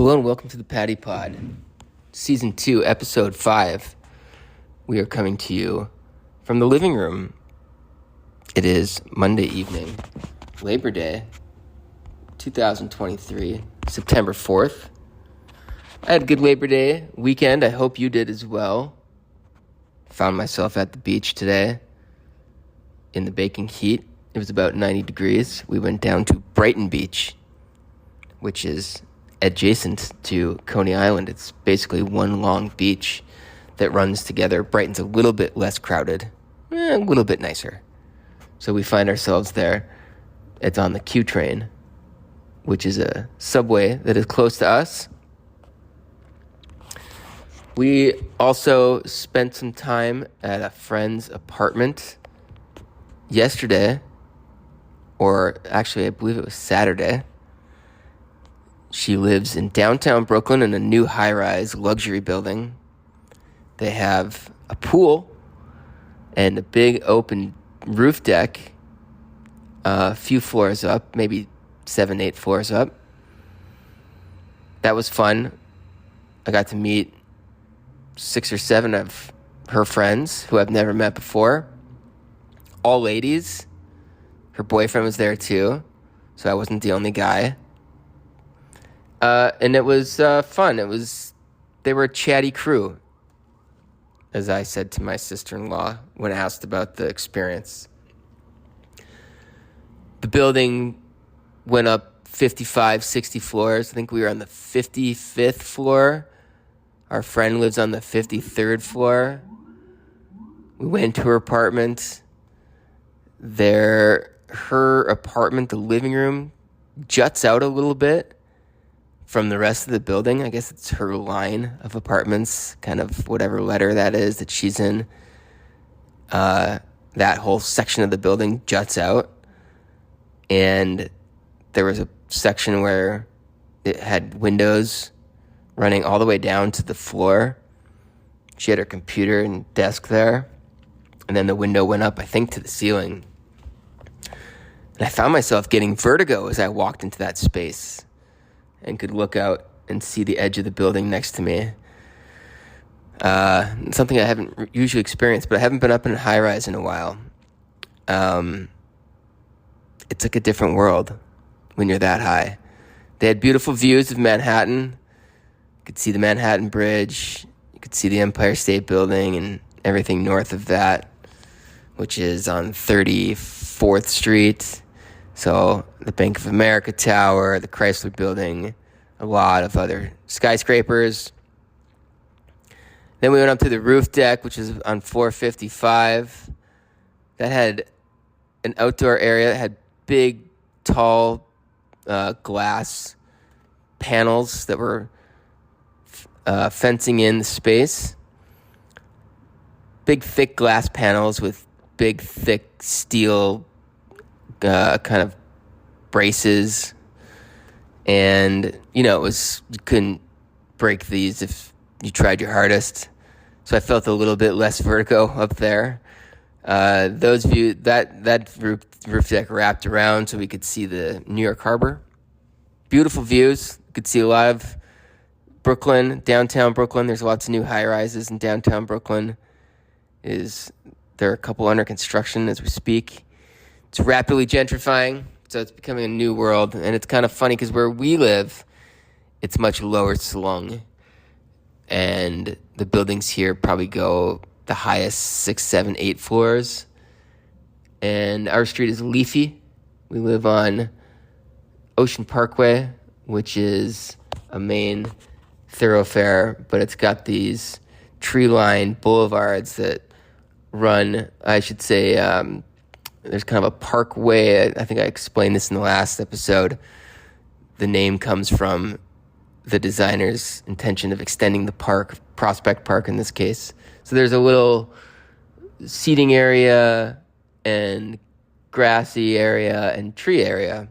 Hello and welcome to the Patty Pod, Season 2, Episode 5. We are coming to you from the living room. It is Monday evening, Labor Day, 2023, September 4th. I had a good Labor Day weekend. I hope you did as well. Found myself at the beach today in the baking heat. It was about 90 degrees. We went down to Brighton Beach, which is adjacent to Coney Island. It's basically one long beach that runs together. Brighton's a little bit less crowded, a little bit nicer. So we find ourselves there. It's on the Q train, which is a subway that is close to us. We also spent some time at a friend's apartment yesterday, or actually I believe it was Saturday. She lives in downtown Brooklyn in a new high-rise luxury building. They have a pool and a big open roof deck, a few floors up, maybe 7, 8 floors up. That was fun. I got to meet 6 or 7 of her friends who I've never met before. All ladies. Her boyfriend was there too, so I wasn't the only guy. And it was fun. They were a chatty crew, as I said to my sister-in-law when asked about the experience. The building went up 55, 60 floors. I think we were on the 55th floor. Our friend lives on the 53rd floor. We went to her apartment. Her apartment, the living room, juts out a little bit from the rest of the building. I guess it's her line of apartments, kind of whatever letter that is that she's in. That whole section of the building juts out. And there was a section where it had windows running all the way down to the floor. She had her computer and desk there. And then the window went up, I think, to the ceiling. And I found myself getting vertigo as I walked into that space and could look out and see the edge of the building next to me. Something I haven't usually experienced, but I haven't been up in a high-rise in a while. It's like a different world when you're that high. They had beautiful views of Manhattan. You could see the Manhattan Bridge. You could see the Empire State Building and everything north of that, which is on 34th Street. So the Bank of America Tower, the Chrysler Building, a lot of other skyscrapers. Then we went up to the roof deck, which is on floor 55. That had an outdoor area that had big, tall glass panels that were fencing in the space. Big, thick glass panels with big, thick steel kind of braces, and you couldn't break these if you tried your hardest. So I felt a little bit less vertigo up there. Those view that roof deck wrapped around so we could see the New York Harbor. Beautiful views. You could see a lot of Brooklyn, downtown Brooklyn. There's lots of new high rises in downtown Brooklyn. There are a couple under construction as we speak. It's rapidly gentrifying, so it's becoming a new world. And it's kind of funny because where we live, it's much lower slung. And the buildings here probably go the highest 6, 7, 8 floors. And our street is leafy. We live on Ocean Parkway, which is a main thoroughfare, but it's got these tree-lined boulevards that run, I should say, there's kind of a parkway. I think I explained this in the last episode. The name comes from the designer's intention of extending the park, Prospect Park in this case. So there's a little seating area and grassy area and tree area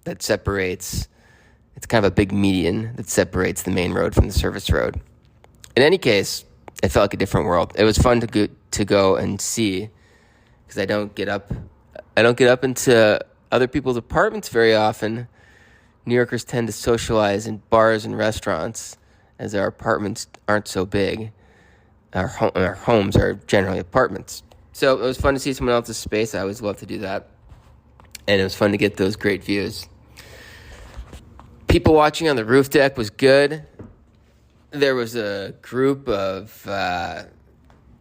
that separates. It's kind of a big median that separates the main road from the service road. In any case, it felt like a different world. It was fun to go and see, because I don't get up into other people's apartments very often New Yorkers tend to socialize in bars and restaurants, as our apartments aren't so big. Our homes are generally apartments. So it was fun to see someone else's space. I always love to do that. And it was fun to get those great views. People watching on the roof deck was good. There was a group of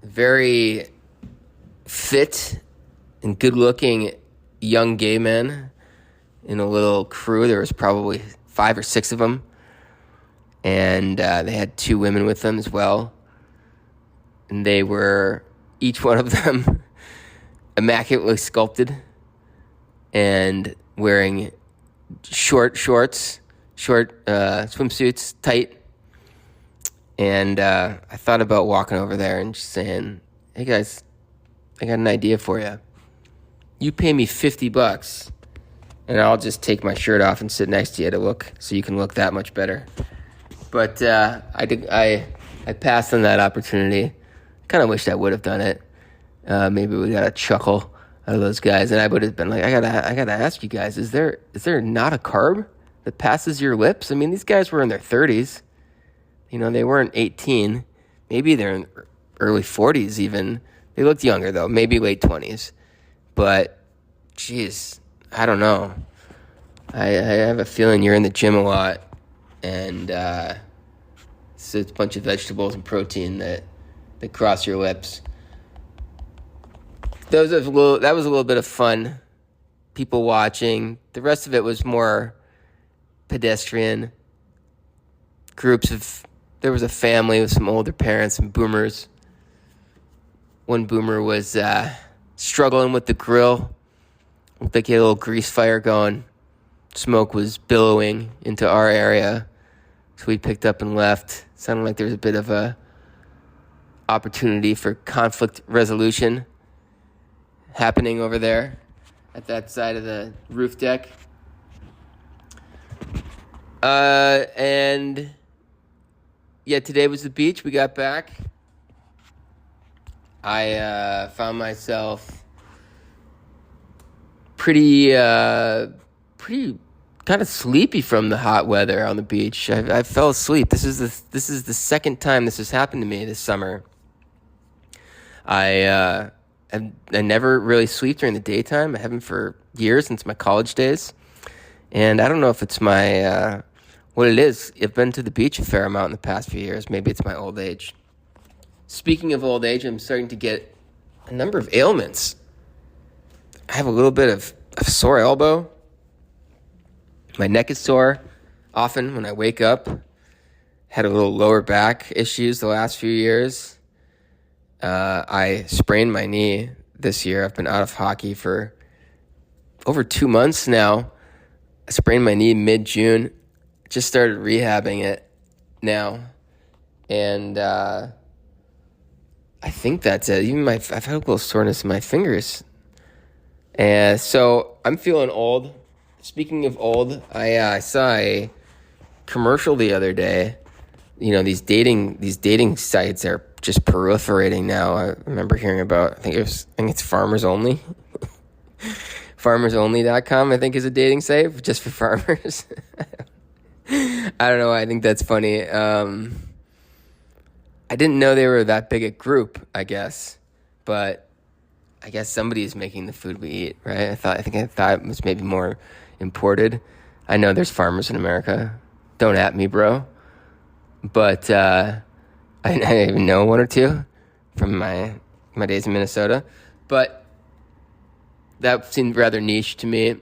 very fit and good-looking young gay men in a little crew. There was probably 5 or 6 of them. And they had 2 women with them as well. And they were, each one of them, immaculately sculpted and wearing short shorts, short swimsuits, tight. And I thought about walking over there and just saying, hey guys, I got an idea for you. You pay me $50 and I'll just take my shirt off and sit next to you to look, so you can look that much better. But I passed on that opportunity. Kind of wished I would have done it. Maybe we got a chuckle out of those guys, and I would have been like, I gotta ask you guys, is there not a carb that passes your lips? I mean, these guys were in their 30s. You know, they weren't 18. Maybe they're in early 40s even. They looked younger though, maybe late 20s. But, geez, I don't know. I have a feeling you're in the gym a lot, and so it's a bunch of vegetables and protein that cross your lips. That was a little bit of fun. People watching. The rest of it was more pedestrian. There was a family with some older parents, some boomers. One boomer was struggling with the grill. Looked like he had a little grease fire going. Smoke was billowing into our area. So we picked up and left. Sounded like there was a bit of a opportunity for conflict resolution happening over there at that side of the roof deck. And yeah, today was the beach. We got back. I found myself pretty kind of sleepy from the hot weather on the beach. I fell asleep. This is the second time this has happened to me this summer. I never really sleep during the daytime. I haven't for years, since my college days. And I don't know if it's my what it is. I've been to the beach a fair amount in the past few years. Maybe it's my old age. Speaking of old age, I'm starting to get a number of ailments. I have a little bit of sore elbow. My neck is sore often when I wake up. Had a little lower back issues the last few years. I sprained my knee this year. I've been out of hockey for over 2 months now. I sprained my knee mid-June. Just started rehabbing it now. And I think that's it. I've had a little soreness in my fingers. And so I'm feeling old. Speaking of old, I saw a commercial the other day. You know, these dating sites are just proliferating now. I remember hearing about, I think it's Farmers Only. FarmersOnly.com, I think, is a dating site just for farmers. I don't know why I think that's funny. I didn't know they were that big a group, I guess. But I guess somebody is making the food we eat, right? I thought it was maybe more imported. I know there's farmers in America. Don't at me, bro. But I even know 1 or 2 from my days in Minnesota. But that seemed rather niche to me.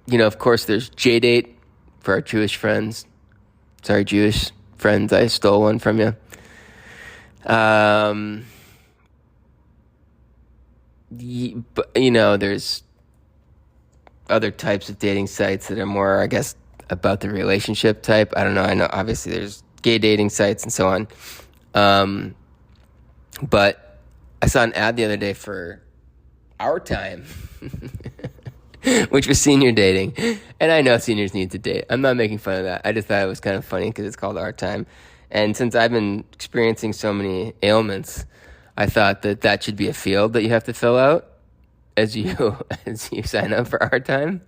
You know, of course, there's JDate for our Jewish friends. Sorry, Jewish friends, I stole one from you. But, you know, there's other types of dating sites that are more, I guess, about the relationship type. I don't know. I know, obviously, there's gay dating sites and so on. But I saw an ad the other day for Our Time, which was senior dating. And I know seniors need to date. I'm not making fun of that. I just thought it was kind of funny because it's called Our Time. And since I've been experiencing so many ailments, I thought that should be a field that you have to fill out as you sign up for Our Time.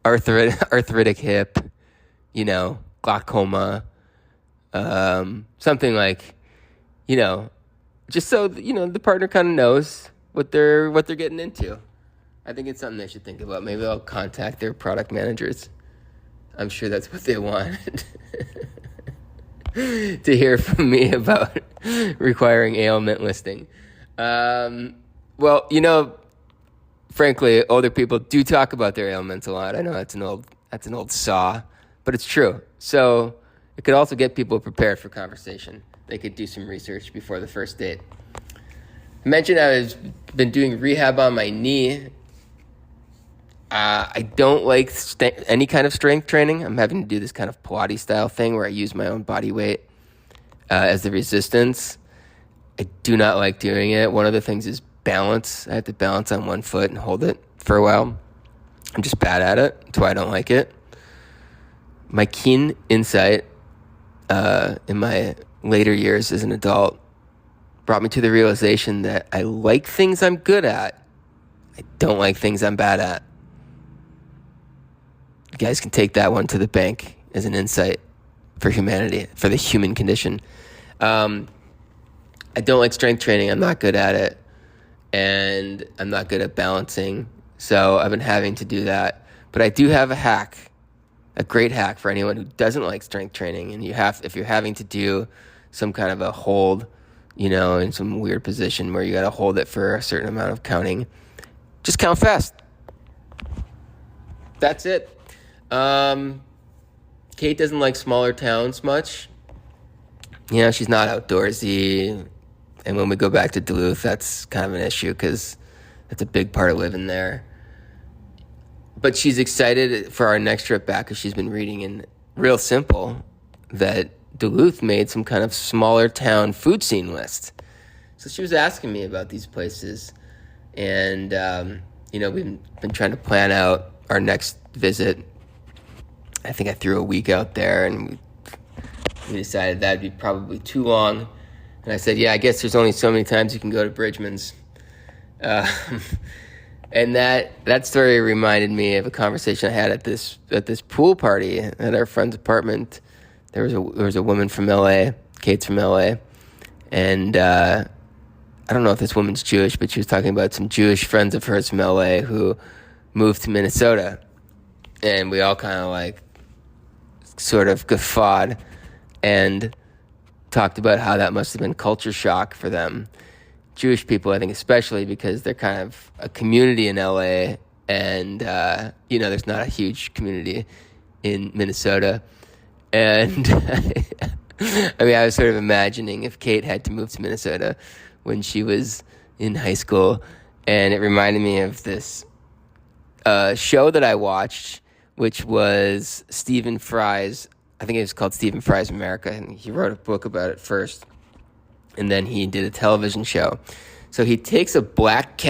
arthritic hip, glaucoma, something like, just so the partner kind of knows what they're getting into. I think it's something they should think about. Maybe I'll contact their product managers. I'm sure that's what they want to hear from me about requiring ailment listing. Well, frankly, older people do talk about their ailments a lot. I know that's an old saw, but it's true. So it could also get people prepared for conversation. They could do some research before the first date. I mentioned I've been doing rehab on my knee. I don't like any kind of strength training. I'm having to do this kind of Pilates style thing where I use my own body weight as the resistance. I do not like doing it. One of the things is balance. I have to balance on one foot and hold it for a while. I'm just bad at it. That's why I don't like it. My keen insight in my later years as an adult brought me to the realization that I like things I'm good at. I don't like things I'm bad at. You guys can take that one to the bank as an insight for humanity, for the human condition. I don't like strength training. I'm not good at it. And I'm not good at balancing. So I've been having to do that. But I do have a great hack for anyone who doesn't like strength training. And if you're having to do some kind of a hold, in some weird position where you got to hold it for a certain amount of counting, just count fast. That's it. Kate doesn't like smaller towns much. She's not outdoorsy. And when we go back to Duluth, that's kind of an issue because that's a big part of living there. But she's excited for our next trip back because she's been reading in Real Simple that Duluth made some kind of smaller town food scene list. So she was asking me about these places. And, we've been trying to plan out our next visit. I think I threw a week out there, and we decided that'd be probably too long. And I said, yeah, I guess there's only so many times you can go to Bridgman's. And that story reminded me of a conversation I had at this pool party at our friend's apartment. There was a woman from LA, Kate's from LA, and I don't know if this woman's Jewish, but she was talking about some Jewish friends of hers from LA who moved to Minnesota. And we all kind of sort of guffawed and talked about how that must have been culture shock for them. Jewish people, I think, especially because they're kind of a community in LA, and there's not a huge community in Minnesota. And I was sort of imagining if Kate had to move to Minnesota when she was in high school, and it reminded me of this show that I watched, which was Stephen Fry's. I think it was called Stephen Fry's America, and he wrote a book about it first, and then he did a television show. So he takes a black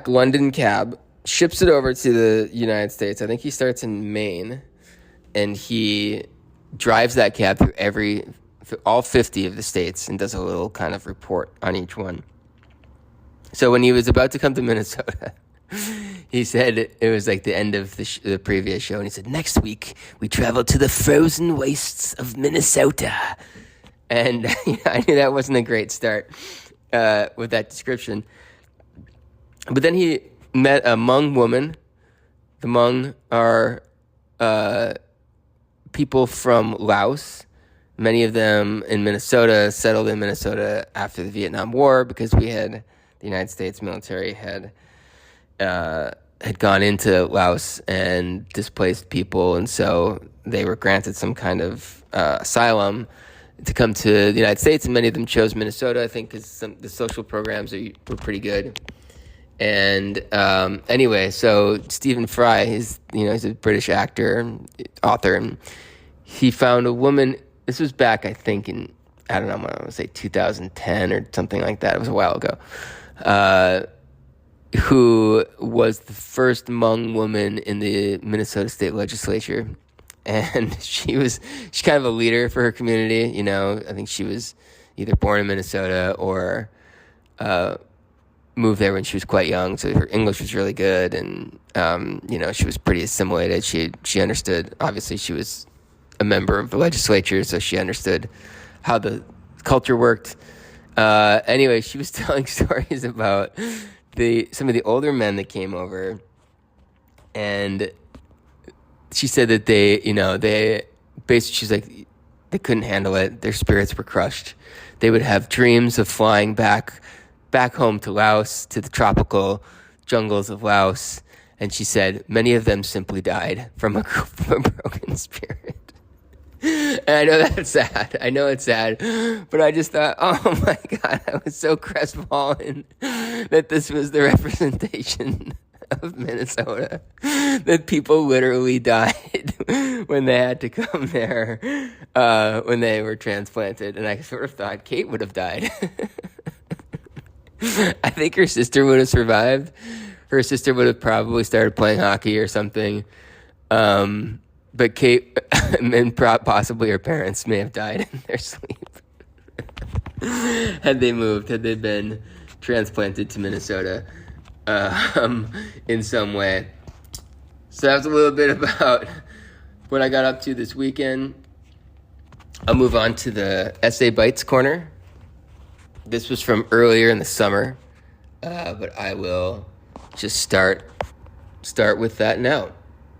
London cab, ships it over to the United States. I think he starts in Maine, and he drives that cab through all 50 of the states and does a little kind of report on each one. So when he was about to come to Minnesota, he said it was like the end of the previous show, and he said, next week we travel to the frozen wastes of Minnesota. And I knew that wasn't a great start with that description. But then he met a Hmong woman. The Hmong are people from Laos. Many of them in Minnesota, settled in Minnesota after the Vietnam War because the United States military had gone into Laos and displaced people, and so they were granted some kind of asylum to come to the United States, and many of them chose Minnesota, I think, because the social programs were pretty good. And anyway, so Stephen Fry, he's a British actor and author, and he found a woman. This was back, I think, in, I don't know, I want to say 2010 or something like that. It was a while ago. Who was the first Hmong woman in the Minnesota state legislature. And she's kind of a leader for her community. I think she was either born in Minnesota or moved there when she was quite young, so her English was really good, and she was pretty assimilated. She understood. Obviously, she was a member of the legislature, so she understood how the culture worked. Anyway, she was telling stories about some of the older men that came over, and she said that they basically, she's like, they couldn't handle it. Their spirits were crushed. They would have dreams of flying back home to Laos, to the tropical jungles of Laos. And she said many of them simply died from a broken spirit. And I know that's sad. I know it's sad. But I just thought, oh my God, I was so crestfallen that this was the representation of Minnesota. That people literally died when they had to come there, when they were transplanted. And I sort of thought Kate would have died. I think her sister would have survived. Her sister would have probably started playing hockey or something. But Kate and possibly her parents may have died in their sleep. Had they been transplanted to Minnesota in some way. So that was a little bit about what I got up to this weekend. I'll move on to the Essay Bites corner. This was from earlier in the summer, but I will just start with that now.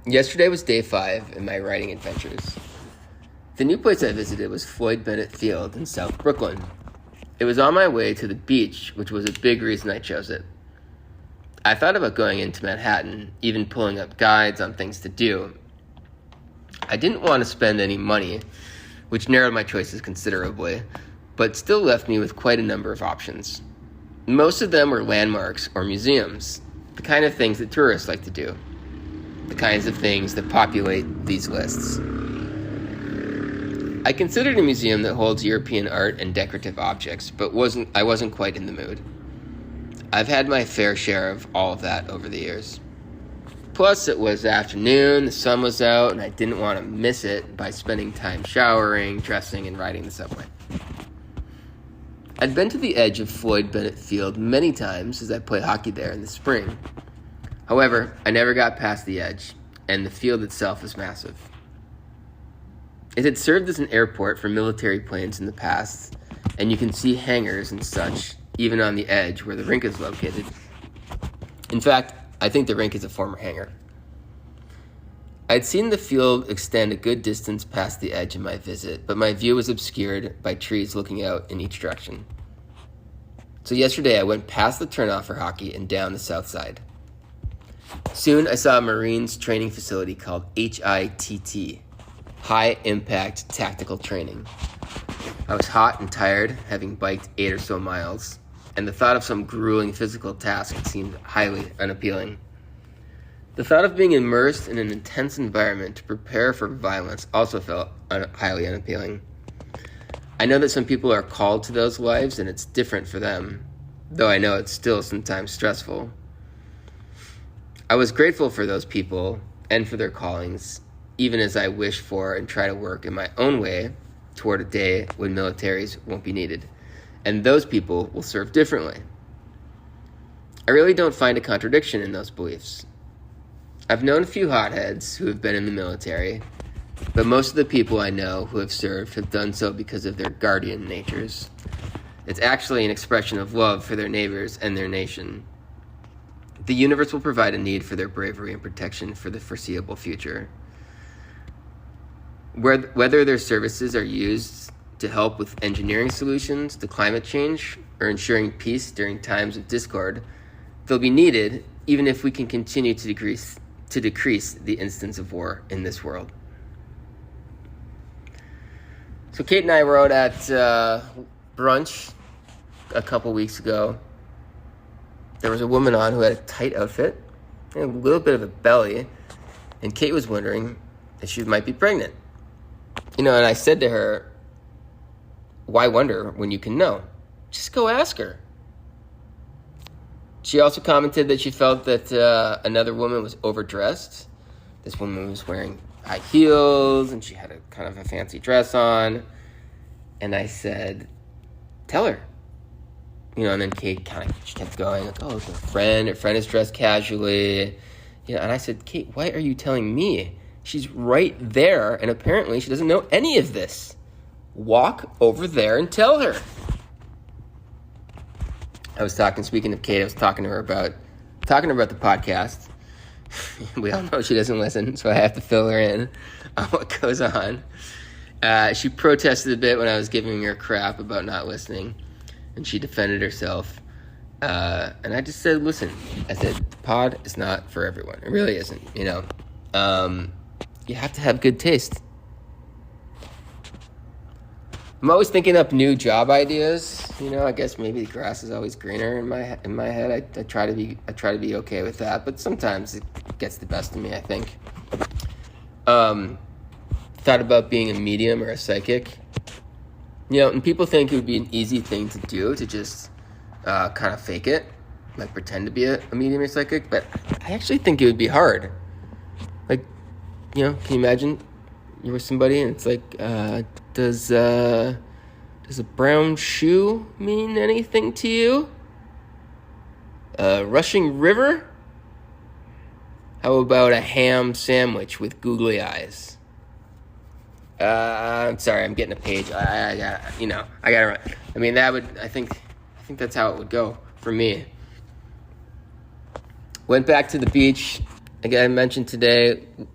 Yesterday was day 5 in my writing adventures. The new place I visited was Floyd Bennett Field in South Brooklyn. It was on my way to the beach, which was a big reason I chose it. I thought about going into Manhattan, even pulling up guides on things to do. I didn't want to spend any money, which narrowed my choices considerably, but still left me with quite a number of options. Most of them were landmarks or museums, the kind of things that tourists like to do, the kinds of things that populate these lists. I considered a museum that holds European art and decorative objects, but I wasn't quite in the mood. I've had my fair share of all of that over the years. Plus, it was afternoon, the sun was out, and I didn't want to miss it by spending time showering, dressing, and riding the subway. I'd been to the edge of Floyd Bennett Field many times as I played hockey there in the spring. However, I never got past the edge, and the field itself is massive. It had served as an airport for military planes in the past, and you can see hangars and such, even on the edge where the rink is located. In fact, I think the rink is a former hangar. I'd seen the field extend a good distance past the edge of my visit, but my view was obscured by trees looking out in each direction. So yesterday I went past the turnoff for hockey and down the south side. Soon I saw a Marines training facility called HITT, High Impact Tactical Training. I was hot and tired, having biked 8 or so miles, and the thought of some grueling physical task seemed highly unappealing. The thought of being immersed in an intense environment to prepare for violence also felt highly unappealing. I know that some people are called to those lives and it's different for them, though I know it's still sometimes stressful. I was grateful for those people and for their callings, even as I wish for and try to work in my own way toward a day when militaries won't be needed, and those people will serve differently. I really don't find a contradiction in those beliefs. I've known a few hotheads who have been in the military, but most of the people I know who have served have done so because of their guardian natures. It's actually an expression of love for their neighbors and their nation. The universe will provide a need for their bravery and protection for the foreseeable future. Whether their services are used to help with engineering solutions to climate change or ensuring peace during times of discord, they'll be needed even if we can continue to decrease the instance of war in this world. So Kate and I were out at brunch a couple weeks ago. There was a woman on who had a tight outfit and a little bit of a belly, and Kate was wondering if she might be pregnant. And I said to her, why wonder when you can know? Just go ask her. She also commented that she felt that another woman was overdressed. This woman was wearing high heels, and she had a kind of a fancy dress on. And I said, tell her. and then Kate she kept going, like, oh, her friend is dressed casually. And I said, Kate, why are you telling me? She's right there, and apparently she doesn't know any of this. Walk over there and tell her. Speaking of Kate, I was talking to her about the podcast. We all know she doesn't listen, so I have to fill her in on what goes on. She protested a bit when I was giving her crap about not listening, and she defended herself. And I just said, listen, I said, the pod is not for everyone. It really isn't, You have to have good taste. I'm always thinking up new job ideas. I guess maybe the grass is always greener in my head. I try to be okay with that, but sometimes it gets the best of me, I think. Thought about being a medium or a psychic. And people think it would be an easy thing to do, to just kind of fake it, like pretend to be a medium or psychic, but I actually think it would be hard. Like, can you imagine you're with somebody and it's like, does a brown shoe mean anything to you? A rushing river? How about a ham sandwich with googly eyes? I'm sorry, I'm getting a page. I gotta run. I mean, I think that's how it would go for me. Went back to the beach. Again, I mentioned today, a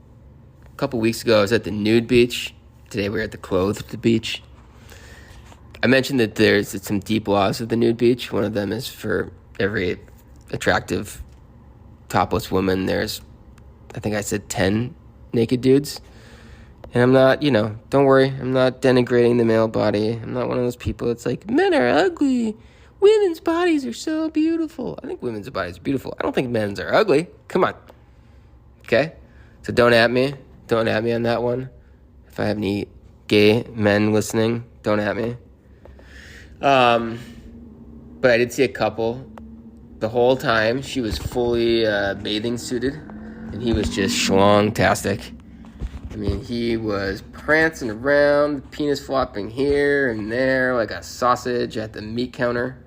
couple weeks ago, I was at the nude beach. Today we're at the clothed beach. I mentioned that there's some deep laws of the nude beach. One of them is for every attractive topless woman, there's, I think I said 10 naked dudes. And I'm not, don't worry, I'm not denigrating the male body. I'm not one of those people that's like, men are ugly. Women's bodies are so beautiful. I think women's bodies are beautiful. I don't think men's are ugly. Come on. Okay? So don't at me. Don't at me on that one. If I have any gay men listening, don't at me. But I did see a couple. The whole time, she was fully bathing suited. And he was just schlong-tastic. I mean, he was prancing around, penis flopping here and there like a sausage at the meat counter,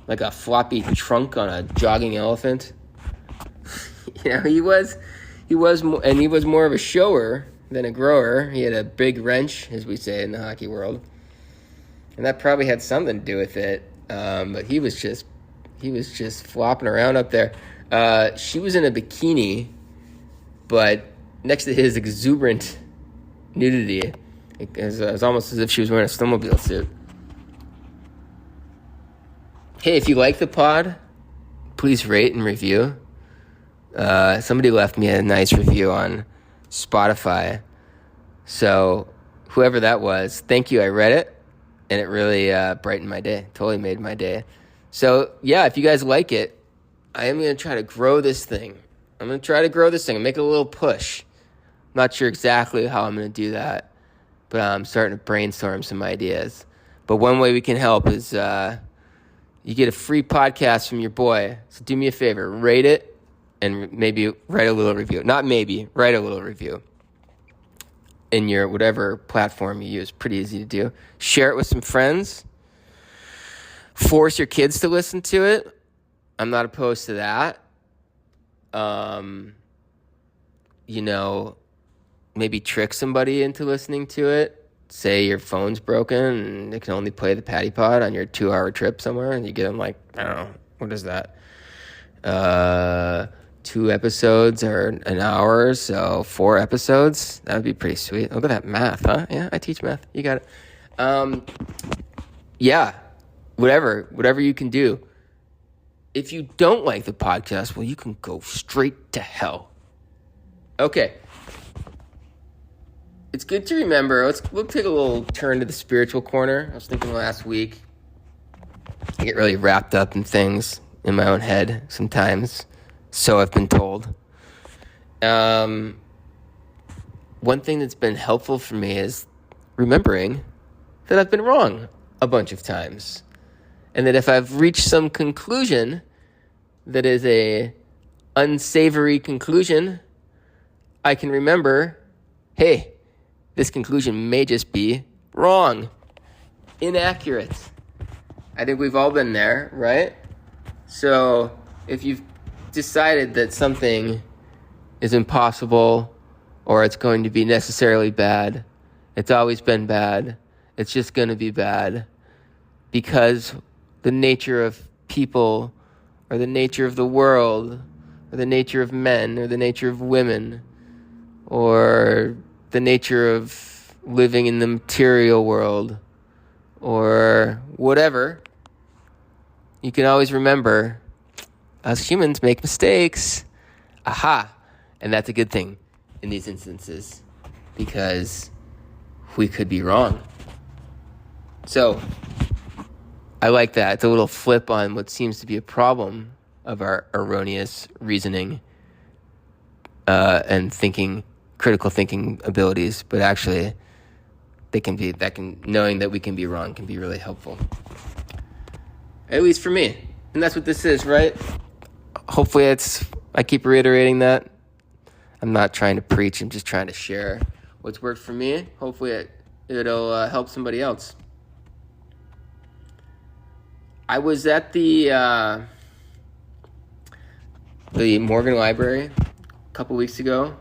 like a floppy trunk on a jogging elephant. He was more of a shower than a grower. He had a big wrench, as we say in the hockey world, and that probably had something to do with it. But he was just flopping around up there. She was in a bikini, but next to his exuberant nudity, it was almost as if she was wearing a snowmobile suit. Hey, if you like the pod, please rate and review. Somebody left me a nice review on Spotify. So whoever that was, thank you. I read it, and it really brightened my day. Totally made my day. So, yeah, if you guys like it, I am going to try to grow this thing. I'm going to try to grow this thing and make it a little push. I'm not sure exactly how I'm going to do that, but I'm starting to brainstorm some ideas. But one way we can help is you get a free podcast from your boy. So do me a favor, rate it and maybe write a little review. Not maybe, write a little review in your whatever platform you use. Pretty easy to do. Share it with some friends. Force your kids to listen to it. I'm not opposed to that. Maybe trick somebody into listening to it. Say your phone's broken and it can only play the Patty Pod on your 2-hour trip somewhere, and you get them like, I don't know, what is that? 2 episodes are an hour, so 4 episodes. That would be pretty sweet. Look at that math, huh? Yeah, I teach math. You got it. Yeah, whatever you can do. If you don't like the podcast, well, you can go straight to hell. Okay. It's good to remember. We'll take a little turn to the spiritual corner. I was thinking last week, I get really wrapped up in things in my own head sometimes. So I've been told. One thing that's been helpful for me is remembering that I've been wrong a bunch of times. And that if I've reached some conclusion that is a unsavory conclusion, I can remember, hey, this conclusion may just be wrong, inaccurate. I think we've all been there, right? So if you've decided that something is impossible or it's going to be necessarily bad, it's always been bad, it's just going to be bad because the nature of people or the nature of the world or the nature of men or the nature of women or the nature of living in the material world or whatever, you can always remember us humans make mistakes. Aha! And that's a good thing in these instances because we could be wrong. So I like that. It's a little flip on what seems to be a problem of our erroneous reasoning and critical thinking abilities, but actually knowing that we can be wrong can be really helpful. At least for me. And that's what this is, right? Hopefully I keep reiterating that. I'm not trying to preach, I'm just trying to share what's worked for me. Hopefully it'll help somebody else. I was at the Morgan Library a couple weeks ago.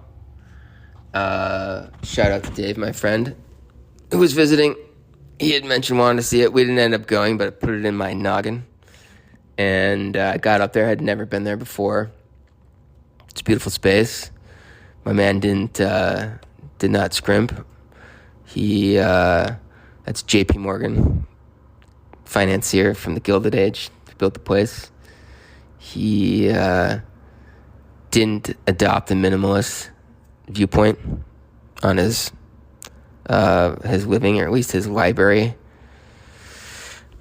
Shout out to Dave, my friend, who was visiting. He had mentioned wanting to see it. We didn't end up going, but I put it in my noggin. And I got up there. I had never been there before. It's a beautiful space. My man did not scrimp. That's J.P. Morgan, financier from the Gilded Age, who built the place. He didn't adopt a minimalist viewpoint on his living, or at least his library.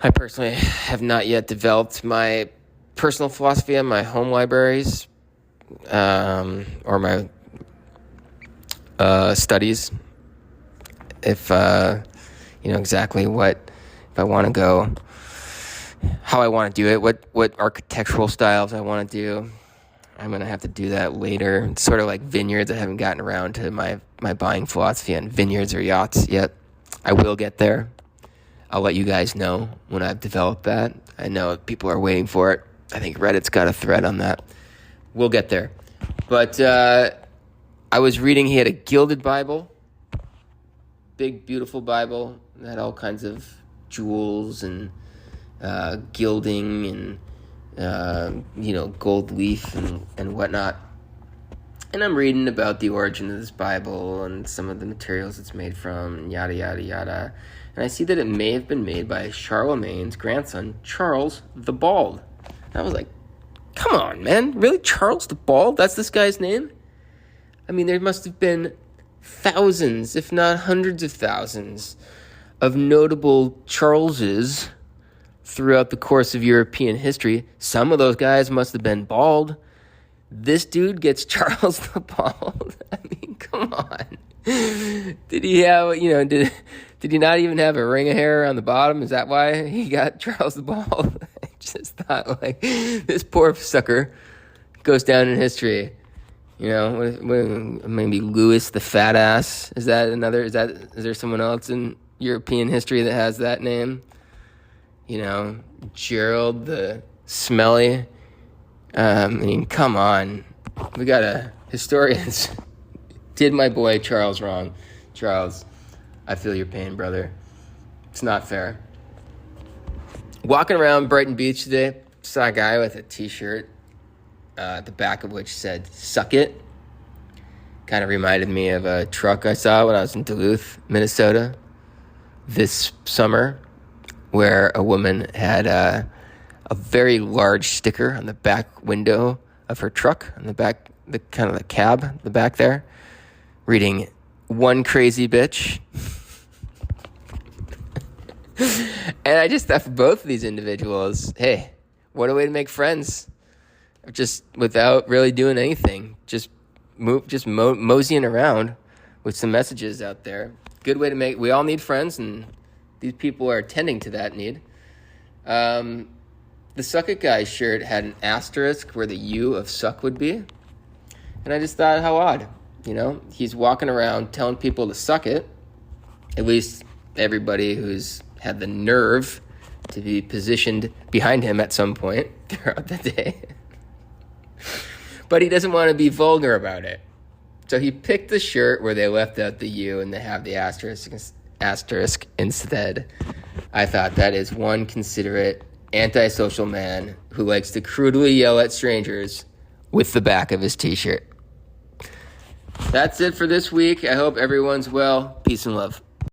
I personally have not yet developed my personal philosophy on my home libraries or my studies. If exactly if I want to go, how I want to do it, what architectural styles I want to do. I'm going to have to do that later. It's sort of like vineyards. I haven't gotten around to my buying philosophy on vineyards or yachts yet. I will get there. I'll let you guys know when I've developed that. I know people are waiting for it. I think Reddit's got a thread on that. We'll get there. But I was reading, he had a gilded Bible. Big, beautiful Bible. It had all kinds of jewels and gilding and gold leaf and whatnot. And I'm reading about the origin of this Bible and some of the materials it's made from, and yada, yada, yada. And I see that it may have been made by Charlemagne's grandson, Charles the Bald. And I was like, come on, man. Really? Charles the Bald? That's this guy's name? I mean, there must have been thousands, if not hundreds of thousands, of notable Charleses throughout the course of European history. Some of those guys must have been bald. This dude gets Charles the Bald. I mean, come on. Did he have, did he not even have a ring of hair on the bottom? Is that why he got Charles the Bald? I just thought, this poor sucker goes down in history. Maybe Louis the Fat Ass. Is there someone else in European history that has that name? Gerald the Smelly. Come on. We got historians. Did my boy Charles wrong. Charles, I feel your pain, brother. It's not fair. Walking around Brighton Beach today, saw a guy with a t-shirt, at the back of which said, "Suck it." Kind of reminded me of a truck I saw when I was in Duluth, Minnesota, this summer, where a woman had a very large sticker on the back window of her truck, on the back, the cab, the back there, reading, "One crazy bitch." And I just thought for both of these individuals, hey, what a way to make friends. Just without really doing anything. Just moseying around with some messages out there. Good way to we all need friends, and these people are tending to that need. The Suck It Guy shirt had an asterisk where the U of suck would be. And I just thought, how odd. He's walking around telling people to suck it. At least everybody who's had the nerve to be positioned behind him at some point throughout the day. But he doesn't want to be vulgar about it. So he picked the shirt where they left out the U and they have the asterisk instead. I thought that is one considerate, antisocial man who likes to crudely yell at strangers with the back of his t-shirt. That's it for this week. I hope everyone's well. Peace and love.